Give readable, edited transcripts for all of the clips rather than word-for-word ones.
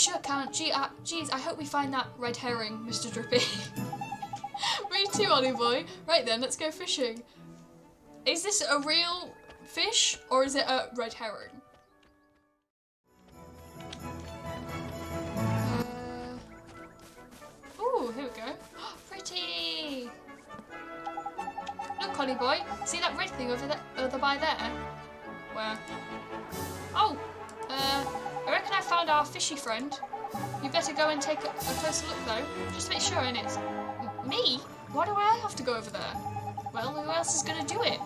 sure can't. Geez, I hope we find that red herring, Mr. Drippy. Me too, Ollie boy. Right then, let's go fishing. Is this a real fish or is it a red herring? Ooh, here we go. Pretty! Look, Ollie boy, see that red thing over by there? Where? Oh! I reckon I found our fishy friend. You better go and take a closer look though, just to make sure, innit? Me? Why do I have to go over there? Well, who else is gonna do it?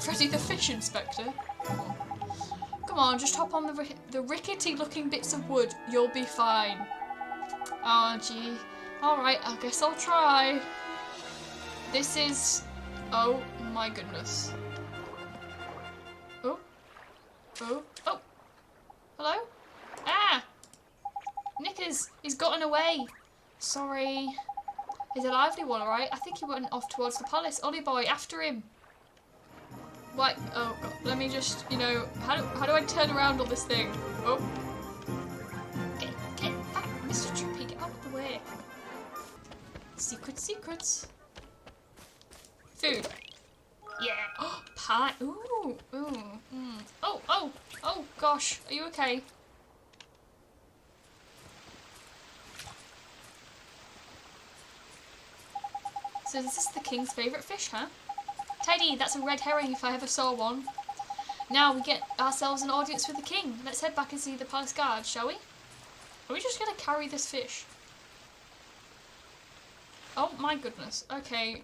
Freddy the Fish Inspector? Come on, just hop on the rickety looking bits of wood, you'll be fine. Oh gee. Alright, I guess I'll try. This is... oh my goodness. Oh. Oh. Oh. Hello? Ah! Knickers, he's gotten away. Sorry. He's a lively one, alright? I think he went off towards the palace. Ollie boy, after him. What? Oh god, let me just, you know, how do I turn around on this thing? Oh. Get back, Mr. Drippy, get out of the way. Secrets. Food. Yeah. Oh, pie. Ooh. Oh gosh, are you okay? So this is the king's favourite fish, huh? Tidy, that's a red herring if I ever saw one. Now we get ourselves an audience with the king. Let's head back and see the palace guard, shall we? Are we just going to carry this fish? Oh my goodness. Okay.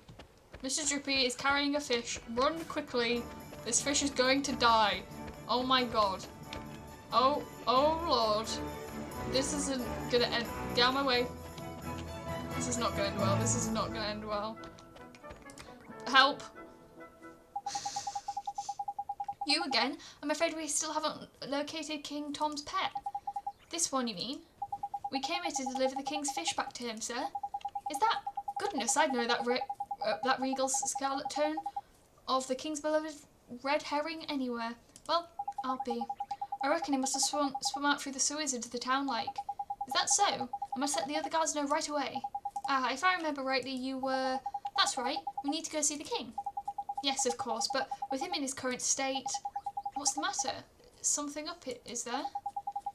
Mr. Drippy is carrying a fish. Run quickly. This fish is going to die. Oh my god. Oh lord. This isn't going to end. Get out of my way. This is not going to end well. This is not going to end well. Help. You again? I'm afraid we still haven't located King Tom's pet. This one, you mean? We came here to deliver the king's fish back to him, sir. Is that... goodness, I'd know that regal scarlet tone of the king's beloved red herring anywhere. Well, I'll be. I reckon he must have swum out through the sewers into the town like. Is that so? I must let the other guards know right away. Ah, if I remember rightly, you were... That's right, we need to go see the king. Yes, of course, but with him in his current state... What's the matter? Something up, is there?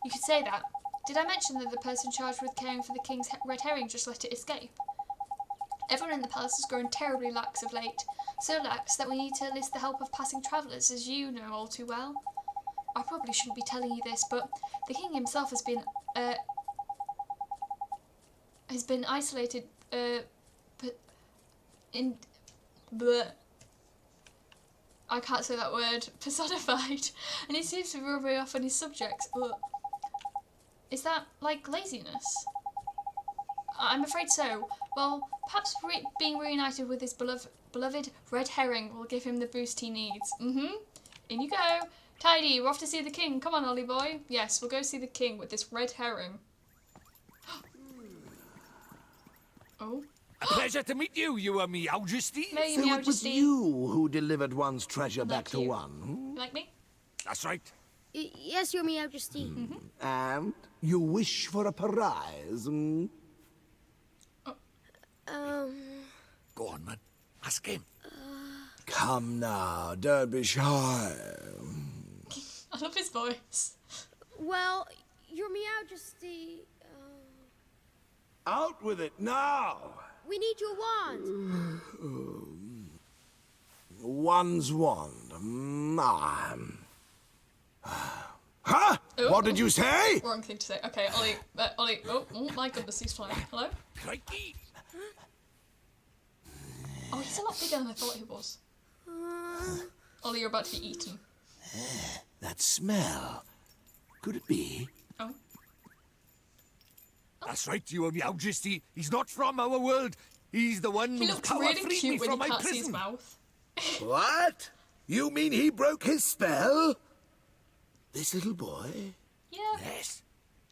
You could say that. Did I mention that the person charged with caring for the king's red herring just let it escape? Everyone in the palace has grown terribly lax of late. So lax that we need to enlist the help of passing travellers, as you know all too well. I probably shouldn't be telling you this, but the king himself has been isolated, I can't say that word, personified, and he seems to be rubbing off on his subjects. Is that, like, laziness? I'm afraid so. Well, perhaps being reunited with his beloved red herring will give him the boost he needs. In you go. Tidy, we're off to see the king. Come on, Ollie boy. Yes, we'll go see the king with this red herring. Oh. A pleasure to meet you, Your Majesty. So it was you who delivered one's treasure back to one? You like me? That's right. Yes, Your Majesty. And you wish for a prize? Go on, man. Ask him. Come now, don't be shy. I love his voice. Well, Your Majesty... Out with it now! We need your wand. One's wand. Huh? Ooh. What did you say? Wrong thing to say. Okay, Ollie. Oh my goodness, he's flying. Hello? Crikey. Oh, he's a lot bigger than I thought he was. Ollie, you're about to be eaten. That smell. Could it be? Oh. That's right, Your Majesty. He's not from our world. He's the one He whose looks power really freed me cute when from you my can't see his prison. mouth. What? You mean he broke his spell? This little boy? Yeah. Yes.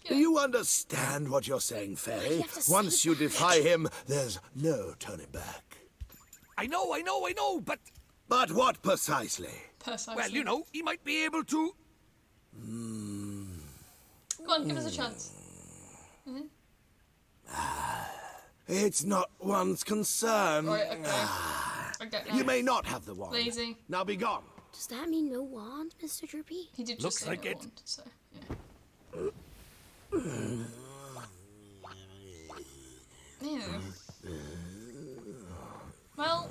Do you understand what you're saying, Fairy? Once you defy him, there's no turning back. I know, but... But what precisely? Precisely. Well, you know, he might be able to... Come on, give us a chance. It's not one's concern. Right, okay. I get that. You may not have the wand. Lazy. Now be gone. Does that mean no wand, Mr. Drippy? He did just Looks say like no it. wand, so, yeah. Ew. Well,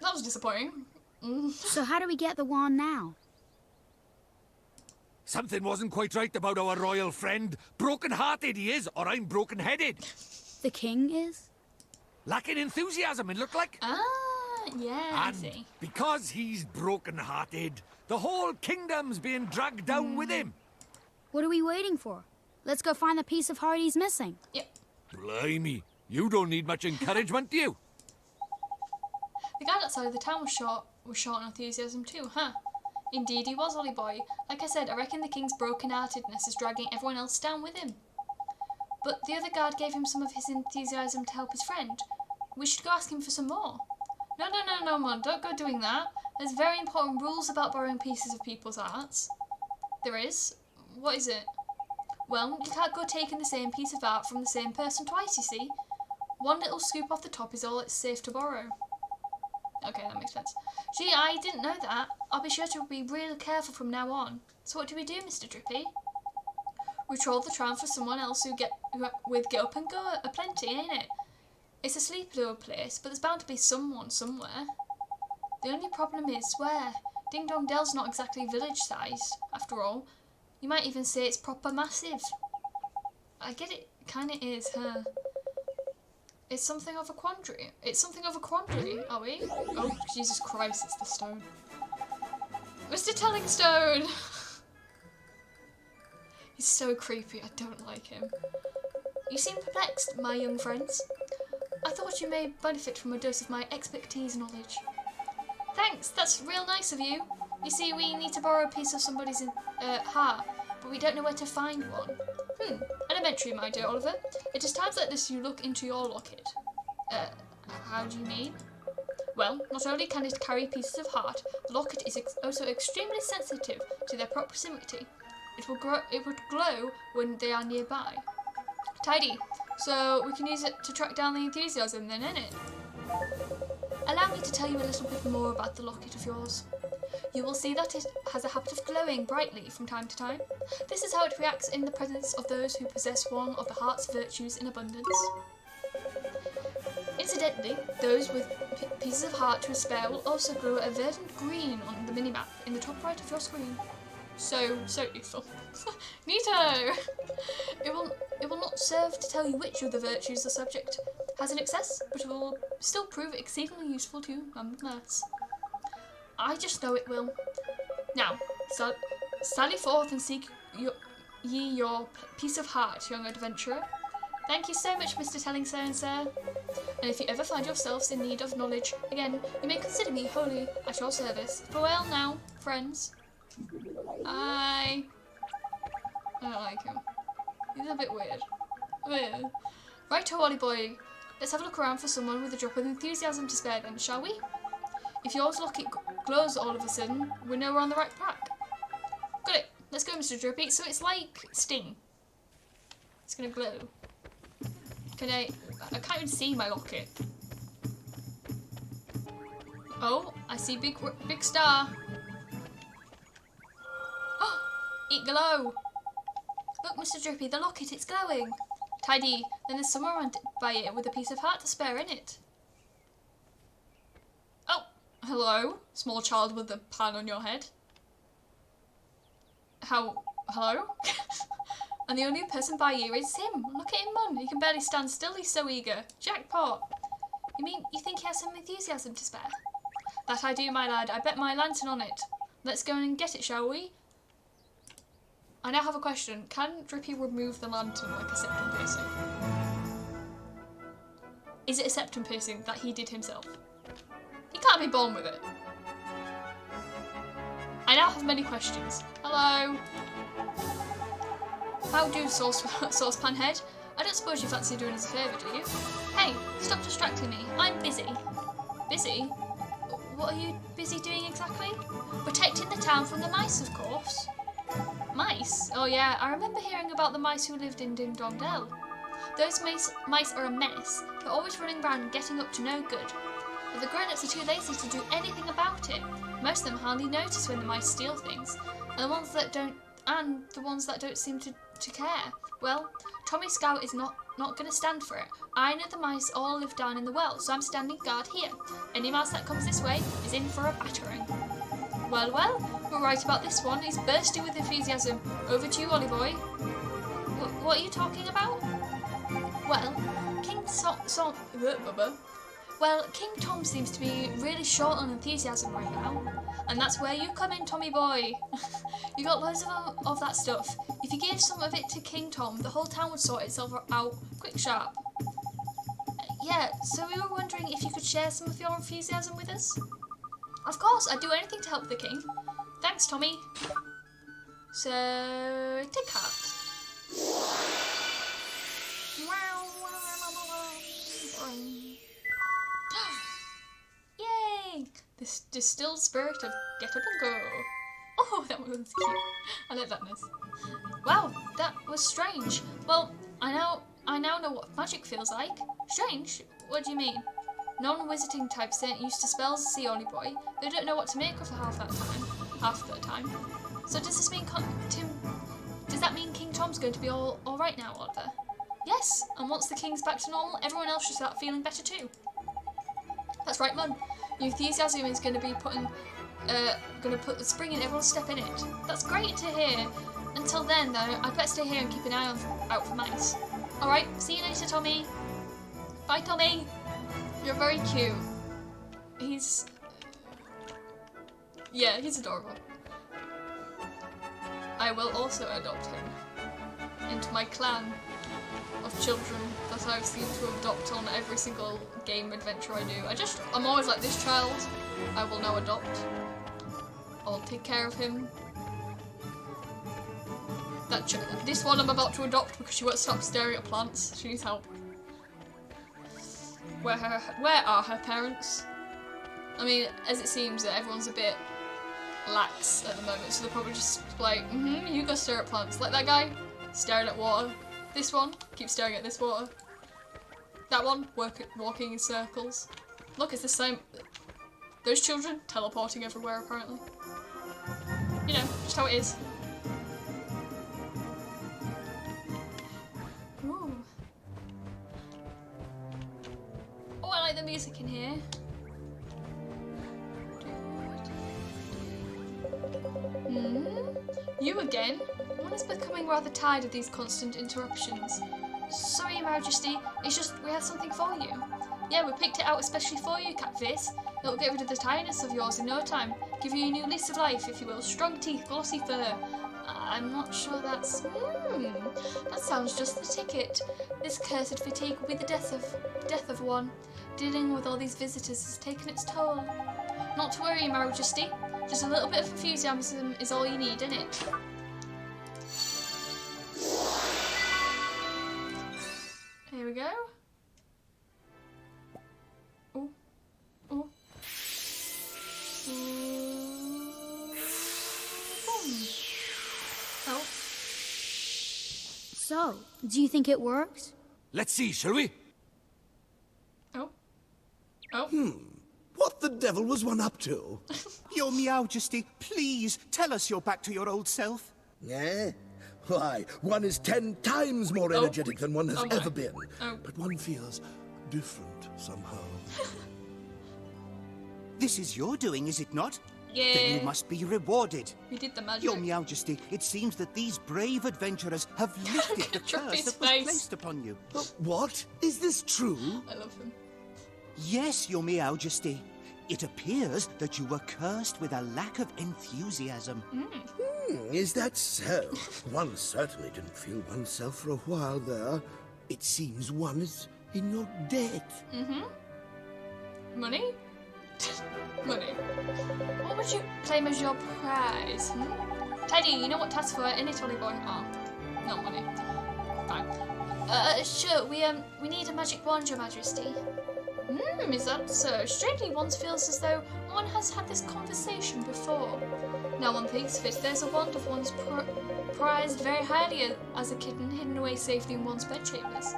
that was disappointing. So how do we get the wand now? Something wasn't quite right about our royal friend. Broken-hearted he is, or I'm broken-headed. The king is? Lacking enthusiasm, it looked like. Ah, yeah, I And see. because he's broken-hearted, the whole kingdom's being dragged down with him. What are we waiting for? Let's go find the piece of heart he's missing. Yep. Blimey, you don't need much encouragement, do you? The guy outside of the town was short on enthusiasm too, huh? Indeed he was, Ollie boy. Like I said, I reckon the king's broken-heartedness is dragging everyone else down with him. But the other guard gave him some of his enthusiasm to help his friend. We should go ask him for some more. No, Mum, don't go doing that. There's very important rules about borrowing pieces of people's hearts. There is? What is it? Well, you can't go taking the same piece of art from the same person twice, you see. One little scoop off the top is all it's safe to borrow. Okay, that makes sense. Gee, I didn't know that. I'll be sure to be real careful from now on. So what do we do, Mr. Drippy? We troll the tram for someone else who get up and go aplenty, ain't it? It's a sleepy little place, but there's bound to be someone somewhere. The only problem is where. Ding Dong Dell's not exactly village-sized, after all. You might even say it's proper massive. I get it, kinda is, huh? It's something of a quandary. Are we? Oh, Jesus Christ, it's the stone. Mr. Tellingstone! He's so creepy, I don't like him. You seem perplexed, my young friends. I thought you may benefit from a dose of my expertise knowledge. Thanks, that's real nice of you. You see, we need to borrow a piece of somebody's heart, but we don't know where to find one. Elementary, my dear Oliver. It is times like this you look into your locket. How do you mean? Well, not only can it carry pieces of heart, the locket is also extremely sensitive to their proximity. It would glow when they are nearby. Tidy. So we can use it to track down the enthusiasm then, innit? Allow me to tell you a little bit more about the locket of yours. You will see that it has a habit of glowing brightly from time to time. This is how it reacts in the presence of those who possess one of the heart's virtues in abundance. Incidentally, those with pieces of heart to spare will also glow a verdant green on the minimap in the top right of your screen. So useful. Neato! It will not serve to tell you which of the virtues the subject has in excess, but it will still prove exceedingly useful to you nonetheless. I just know it will. Now, sally forth and seek your piece of heart, young adventurer. Thank you so much, Mr. Tellingstone, sir. And if you ever find yourselves in need of knowledge again, you may consider me wholly at your service. Farewell now, friends. I don't like him. He's a bit weird. Right-ho, Ollie boy. Let's have a look around for someone with a drop of enthusiasm to spare then, shall we? If yours locket glows all of a sudden, we know we're on the right track. Got it. Let's go, Mr. Drippy. So it's like Sting. It's gonna glow. I can't even see my locket. Oh, I see big star. Oh, it glow. Look, Mr. Drippy, the locket, it's glowing. Tidy. Then there's someone around by it with a piece of heart to spare in it. Oh, hello, small child with a pan on your head. Hello? And the only person by you is him. Look at him, Mum. He can barely stand still. He's so eager. Jackpot. You think he has some enthusiasm to spare? That I do, my lad. I bet my lantern on it. Let's go and get it, shall we? I now have a question. Can Drippy remove the lantern like a septum piercing? Is it a septum piercing that he did himself? He can't be born with it. I now have many questions. Hello? How do, saucepan head? I don't suppose you fancy doing us a favour, do you? Hey, stop distracting me. I'm busy. Busy? What are you busy doing exactly? Protecting the town from the mice, of course. Mice? mice. Oh yeah, I remember hearing about the mice who lived in Ding Dong Dell. Those mice are a menace. They're always running around getting up to no good. But the grown-ups are too lazy to do anything about it. Most of them hardly notice when the mice steal things, and the ones that don't seem to care. Well, Tommy Scout is not going to stand for it. I know the mice all live down in the well, so I'm standing guard here. Any mouse that comes this way is in for a battering. Well, we're right about this one. He's bursting with enthusiasm. Over to you, Ollie boy. What are you talking about? Well, King Tom seems to be really short on enthusiasm right now. And that's where you come in, Tommy boy. You got loads of that stuff. If you gave some of it to King Tom, the whole town would sort itself out quick sharp. Yeah, so we were wondering if you could share some of your enthusiasm with us? Of course, I'd do anything to help the king. Thanks, Tommy. So, take heart. Yay! This distilled spirit of get up and go. Oh, that one's cute. I like that ness. Wow, that was strange. Well, I now know what magic feels like. Strange? What do you mean? Non-wizarding types ain't used to spells, see, Ollie boy. They don't know what to make of half the time. So does this mean does that mean King Tom's going to be all right now, Oliver? Yes, and once the king's back to normal, everyone else should start feeling better too. That's right, Mum. Your enthusiasm is going to be put the spring in everyone's step in it. That's great to hear. Until then, though, I'd better stay here and keep an eye out for mice. All right, see you later, Tommy. Bye, Tommy. You're very cute. He's adorable. I will also adopt him into my clan of children that I've seemed to adopt on every single game adventure I do. I'm always like, this child I will now adopt. I'll take care of him. This one I'm about to adopt because she won't stop staring at plants. She needs help. Where are her parents? I mean, as it seems that everyone's a bit lax at the moment, so they're probably just like, you go stare at plants. Like that guy, staring at water. This one, keeps staring at this water. That one, walking in circles. Look, it's the same. Those children, teleporting everywhere apparently. You know, just how it is. Ooh. Oh, I like the music in here. You again? One is becoming rather tired of these constant interruptions. Sorry, Your Majesty, it's just we have something for you. Yeah, we picked it out especially for you, Catface. It'll get rid of the tiredness of yours in no time. Give you a new lease of life, if you will. Strong teeth, glossy fur. I'm not sure that's... that sounds just the ticket. This cursed fatigue will be the death of one. Dealing with all these visitors has taken its toll. Not to worry, Your Majesty. Just a little bit of enthusiasm is all you need, isn't it? Here we go. Oh. Oh. Oh. So, do you think it works? Let's see, shall we? Oh. Oh. What the devil was one up to? Your Meowjesty, please tell us you're back to your old self. Eh? Why, one is 10 times more energetic than one has ever been. Oh. But one feels different somehow. This is your doing, is it not? Yeah. Then you must be rewarded. We did the magic. Your Meowjesty, it seems that these brave adventurers have lifted the Drop curse his that was face. placed upon you. What? Is this true? I love him. Yes, Your Meowjesty. It appears that you were cursed with a lack of enthusiasm. Is that so? One certainly didn't feel oneself for a while there. It seems one is in your debt. Money? Money. What would you claim as your prize? Teddy, you know what task for any Tolly boy? Oh, not money. Fine. Sure, we need a magic wand, Your Majesty. Is that so? Strangely, one feels as though one has had this conversation before. Now one thinks of it, there's a wand of one's prized very highly as a kitten hidden away safely in one's bedchambers.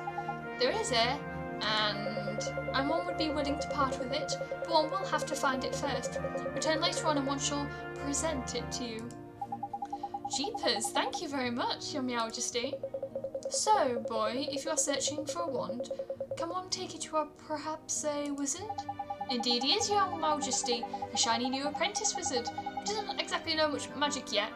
There is and one would be willing to part with it, but one will have to find it first. Return later on and one shall present it to you. Jeepers, thank you very much, Your Majesty. So, boy, if you are searching for a wand, can one take it to perhaps a wizard? Indeed he is, Your Majesty, a shiny new apprentice wizard. He doesn't exactly know much magic yet,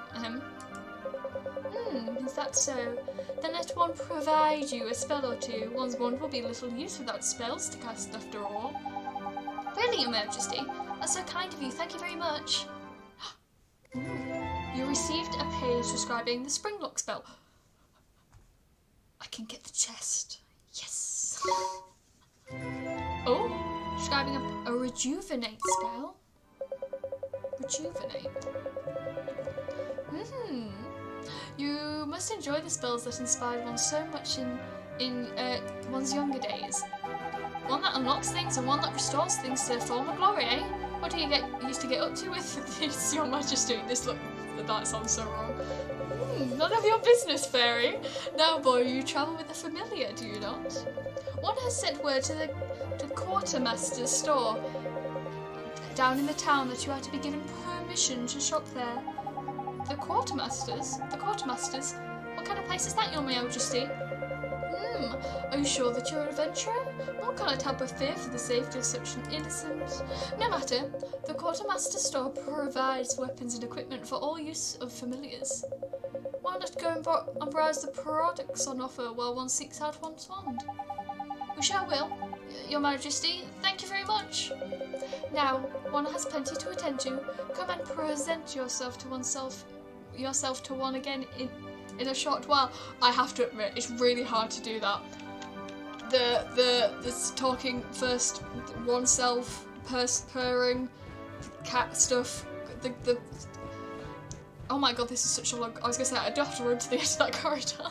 is that so? Then let one provide you a spell or two. One's wand will be little use without spells to cast after all. Really, Your Majesty? That's so kind of you, thank you very much. You received a page describing the Springlock spell. I can get the chest. Yes. Oh, describing a rejuvenate spell. Rejuvenate. You must enjoy the spells that inspired one so much in one's younger days. One that unlocks things and one that restores things to their former glory, eh? What do you used to get up to with this, Your Majesty? That sounds so wrong. None of your business, fairy. Now, boy, you travel with a familiar, do you not? One has sent word to the quartermaster's store down in the town that you are to be given permission to shop there. The quartermasters? The quartermasters? What kind of place is that, Your Majesty? Are you sure that you're an adventurer? One cannot help but fear for the safety of such an innocent. No matter, the quartermaster's store provides weapons and equipment for all use of familiars. Why not go and browse the products on offer while one seeks out one's wand? We sure will, Your Majesty. Thank you very much. Now, one has plenty to attend to. Come and present yourself to one again in a short while. I have to admit, it's really hard to do that. The talking first, oneself, purring, cat stuff. Oh my god, this is such a long. I was gonna say I do have to run to the edge of that corridor.